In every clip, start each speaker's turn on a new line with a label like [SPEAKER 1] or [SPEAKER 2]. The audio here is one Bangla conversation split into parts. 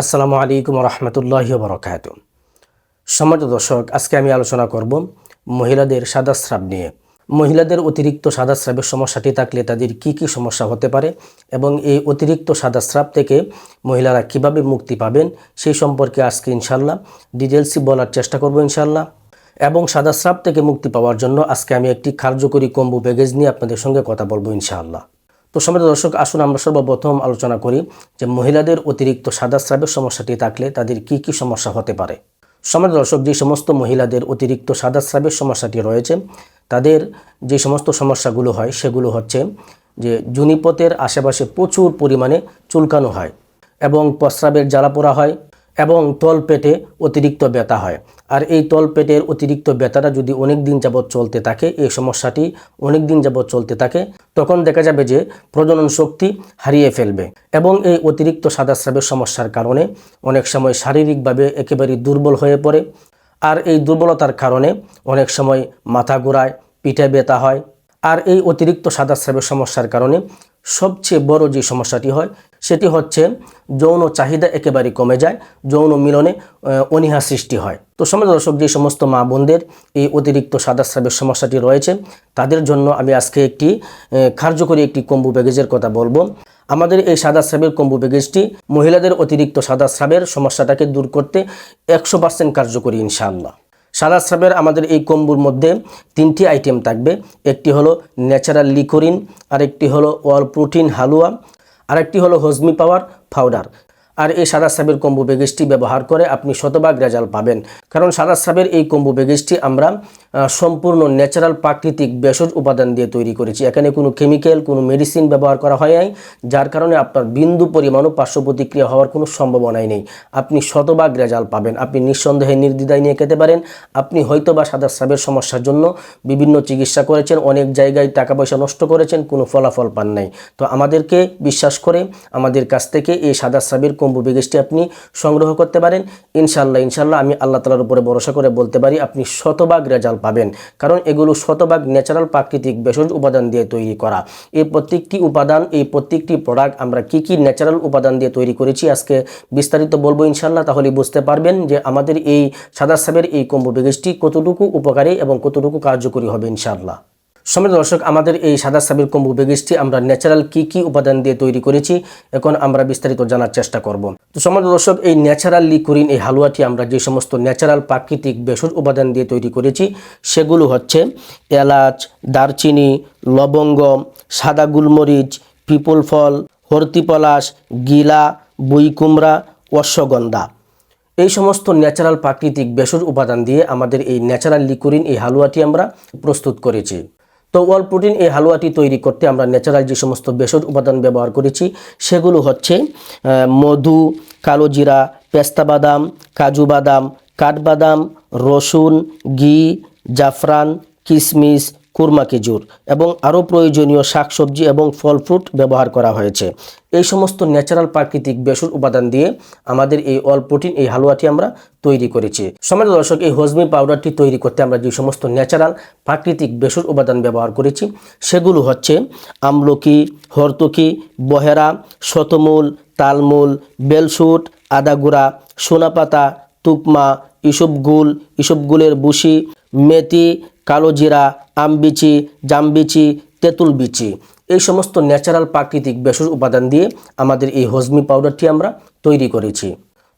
[SPEAKER 1] আসসালামু আলাইকুম রহমতুল্লাহি বরকাতুহু। সম্মানিত দর্শক, আজকে আমি আলোচনা করব মহিলাদের সাদাস্রাব নিয়ে। মহিলাদের অতিরিক্ত সাদাস্রাবের সমস্যাটি থাকলে তাদের কি কি সমস্যা হতে পারে এবং এই অতিরিক্ত সাদাস্রাব থেকে মহিলারা কিভাবে মুক্তি পাবেন সেই সম্পর্কে আজকে ইনশাল্লাহ ডিটেলসে বলার চেষ্টা করব ইনশাল্লাহ। এবং সাদাস্রাব থেকে মুক্তি পাওয়ার জন্য আজকে আমি একটি কার্যকরী কম্বো প্যাকেজ নিয়ে আপনাদের সঙ্গে কথা বলবো ইনশাআল্লাহ। তো সম্মানিত দর্শক, আসুন আমরা সর্বপ্রথম আলোচনা করি যে মহিলাদের অতিরিক্ত সাদাস্রাবের সমস্যাটি থাকলে তাদের কি কি সমস্যা হতে পারে। সম্মানিত দর্শক, যে সমস্ত মহিলাদের অতিরিক্ত সাদাস্রাবের সমস্যাটি রয়েছে তাদের যে সমস্ত সমস্যাগুলো হয় সেগুলো হচ্ছে যে যোনিপথের আশেপাশে প্রচুর পরিমাণে চুলকানো হয় এবং প্রস্রাবের জ্বালা পোড়া হয় এবং তলপেটে অতিরিক্ত ব্যথা হয়। আর এই তলপেটের অতিরিক্ত ব্যথাটা যদি অনেক দিন যাবৎ চলতে থাকে, এই সমস্যাটি অনেক দিন যাবৎ চলতে থাকে, তখন দেখা যাবে যে প্রজনন শক্তি হারিয়ে ফেলবে এবং এই অতিরিক্ত সাদাস্রাবের সমস্যার কারণে অনেক সময় শারীরিকভাবে একেবারে দুর্বল হয়ে পড়ে। আর এই দুর্বলতার কারণে অনেক সময় মাথা ঘোরায়, পিঠে ব্যথা হয়। আর এই অতিরিক্ত সাদাস্রাবের সমস্যার কারণে সবচেয়ে বড় যে সমস্যাটি হয় সেটি হচ্ছে যৌন চাহিদা একেবারে কমে যায়, যৌন মিলনে অনীহা সৃষ্টি হয়। তো সম্মানিত দর্শক, যে সমস্ত মা বোনদের এই অতিরিক্ত সাদাস্রাবের সমস্যাটি রয়েছে তাদের জন্য আমি আজকে একটি কার্যকরী একটি কম্বো প্যাকেজের কথা বলবো। আমাদের এই সাদাস্রাবের কম্বো প্যাকেজটি মহিলাদের অতিরিক্ত সাদাস্রাবের সমস্যাটাকে দূর করতে 100% কার্যকরী ইনশাআল্লাহ। সাদাস্রাবের আমাদের এই কম্বোর মধ্যে 3টি আইটেম থাকবে। একটি হলো ন্যাচারাল লিকোরিন, আরেকটি হলো অল প্রোটিন হালুয়া, আরেকটি হলো হজমি পাওয়ার পাউডার। আর এই সাদাস্রাবের কম্বো প্যাকেজটি ব্যবহার করে আপনি শতভাগ রেজাল্ট পাবেন, কারণ সাদাস্রাবের এই কম্বো প্যাকেজটি আমরা সম্পূর্ণ ন্যাচারাল প্রাকৃতিক ভেষজ উপাদান দিয়ে তৈরি করেছি। এখানে কোনো কেমিক্যাল, কোনো মেডিসিন ব্যবহার করা হয় নাই, যার কারণে আপনার বিন্দু পরিমাণও পার্শ্ব প্রতিক্রিয়া হওয়ার কোনো সম্ভাবনাই নেই। আপনি শতভাগ রেজাল্ট পাবেন। আপনি নিঃসন্দেহে নির্দ্বিধায় নিয়ে খেতে পারেন। আপনি হয়তো বা সাদাস্রাবের সমস্যার জন্য বিভিন্ন চিকিৎসা করেছেন, অনেক জায়গায় টাকা পয়সা নষ্ট করেছেন, কোনো ফলাফল পান নাই। তো আমাদেরকে বিশ্বাস করে আমাদের কাছ থেকে এই সাদাস্রাবের কম্বো প্যাকেজটি আপনি সংগ্রহ করতে পারেন ইনশাল্লাহ। আমি আল্লাহ তাআলার উপরে ভরসা করে বলতে পারি আপনি শতভাগ রেজাল্ট পাবেন, কারণ এগুলো শতভাগ ন্যাচারাল প্রাকৃতিক ভেষজ উপাদান দিয়ে তৈরি করা। এই প্রত্যেকটি উপাদান, এই প্রত্যেকটি প্রোডাক্ট আমরা কি কি ন্যাচারাল উপাদান দিয়ে তৈরি করেছি আজকে বিস্তারিত বলবো ইনশাল্লাহ। তাহলে বুঝতে পারবেন যে আমাদের এই সাদাস্রাবের এই কম্বো প্যাকেজটি কতটুকু উপকারী এবং কতটুকু কার্যকরী হবে ইনশাল্লাহ। সম্মানিত দর্শক, আমাদের এই সাদাস্রাবের কম্বো প্যাকেজটি আমরা ন্যাচারাল কি কি উপাদান দিয়ে তৈরি করেছি এখন আমরা বিস্তারিত জানার চেষ্টা করব। তো সম্মানিত দর্শক, এই ন্যাচারাল লিকোরিন এই হালুয়াটি আমরা যে সমস্ত ন্যাচারাল প্রাকৃতিক ভেষজ উপাদান দিয়ে তৈরি করেছি সেগুলো হচ্ছে এলাচ, দারচিনি, লবঙ্গ, সাদা গোলমরিচ, পিপল ফল, হরতিপলাশ, গিলা, বইকুমড়া, অশ্বগন্ধা। এই সমস্ত ন্যাচারাল প্রাকৃতিক ভেষজ উপাদান দিয়ে আমাদের এই ন্যাচারাল লিকোরিন এই হালুয়াটি আমরা প্রস্তুত করেছি। তো অল প্রোটিন এই হালুয়াটি তৈরি করতে আমরা ন্যাচারাল যে সমস্ত ভেষজ উপাদান ব্যবহার করেছি সেগুলো হচ্ছে মধু, কালো জিরা, পেস্তা বাদাম, কাজু বাদাম, কাঠবাদাম, রসুন, ঘি, জাফরান, কিশমিশ, কুরমা খেজুর এবং আরও প্রয়োজনীয় শাকসবজি এবং ফল ফ্রুট ব্যবহার করা হয়েছে। এই সমস্ত ন্যাচারাল প্রাকৃতিক ভেষজ উপাদান দিয়ে আমাদের এই অল প্রোটিন এই হালুয়াটি আমরা তৈরি করেছি। সম্মানিত দর্শক, এই হজমি পাউডারটি তৈরি করতে আমরা যে সমস্ত ন্যাচারাল প্রাকৃতিক ভেষজ উপাদান ব্যবহার করেছি সেগুলো হচ্ছে আমলকি, হরতকি, বহেরা, শতমূল, তালমূল, বেলশুট, আদাগুড়া, সোনাপাতা, তুকমা, ইসবগুলের বুশি, মেথি, কালো জিরা, আমবিচি, জামবিচি, তেঁতুল বিচি। এই সমস্ত ন্যাচারাল প্রাকৃতিক ভেষজ উপাদান দিয়ে আমাদের এই হজমি পাউডারটি আমরা তৈরি করেছি।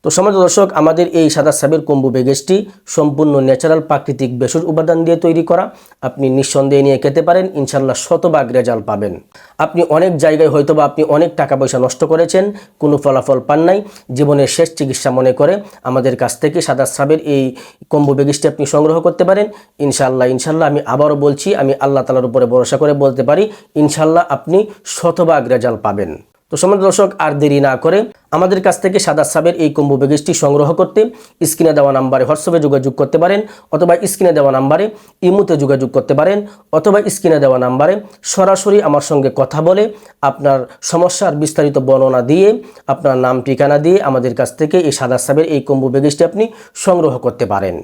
[SPEAKER 1] তো সম্মানিত দর্শক, আমাদের এই সাদাস্রাবের কম্বো প্যাকেজটি সম্পূর্ণ ন্যাচারাল প্রাকৃতিক ভেষজ উপাদান দিয়ে তৈরি করা। আপনি নিঃসন্দেহে নিয়ে খেতে পারেন, ইনশাল্লাহ শতভাগ রেজাল্ট পাবেন। আপনি অনেক জায়গায় হয়তোবা আপনি অনেক টাকা পয়সা নষ্ট করেছেন, কোনো ফলাফল পান নাই, জীবনের শেষ চিকিৎসা মনে করে আমাদের কাছ থেকে সাদাস্রাবের এই কম্বো প্যাকেজটি আপনি সংগ্রহ করতে পারেন ইনশাল্লাহ। আমি আবারও বলছি, আমি আল্লাহ তাআলার উপরে ভরসা করে বলতে পারি ইনশাল্লাহ আপনি শতভাগ রেজাল্ট পাবেন। তো সম্মানিত দর্শক, আর দেরি না করে আমাদের কাছ থেকে সাদাস্রাবের এই কম্বো প্যাকেজটি সংগ্রহ করতে স্ক্রিনে দেওয়া নাম্বারে হোয়াটসঅ্যাপে যোগাযোগ করতে পারেন, অথবা স্ক্রিনে দেওয়া নাম্বারে ইমোতে যোগাযোগ করতে পারেন, অথবা স্ক্রিনে দেওয়া নাম্বারে সরাসরি আমার সঙ্গে কথা বলে আপনার সমস্যার বিস্তারিত বর্ণনা দিয়ে আপনার নাম ঠিকানা দিয়ে আমাদের কাছ থেকে এই সাদাস্রাবের এই কম্বো প্যাকেজটি আপনি সংগ্রহ করতে পারেন।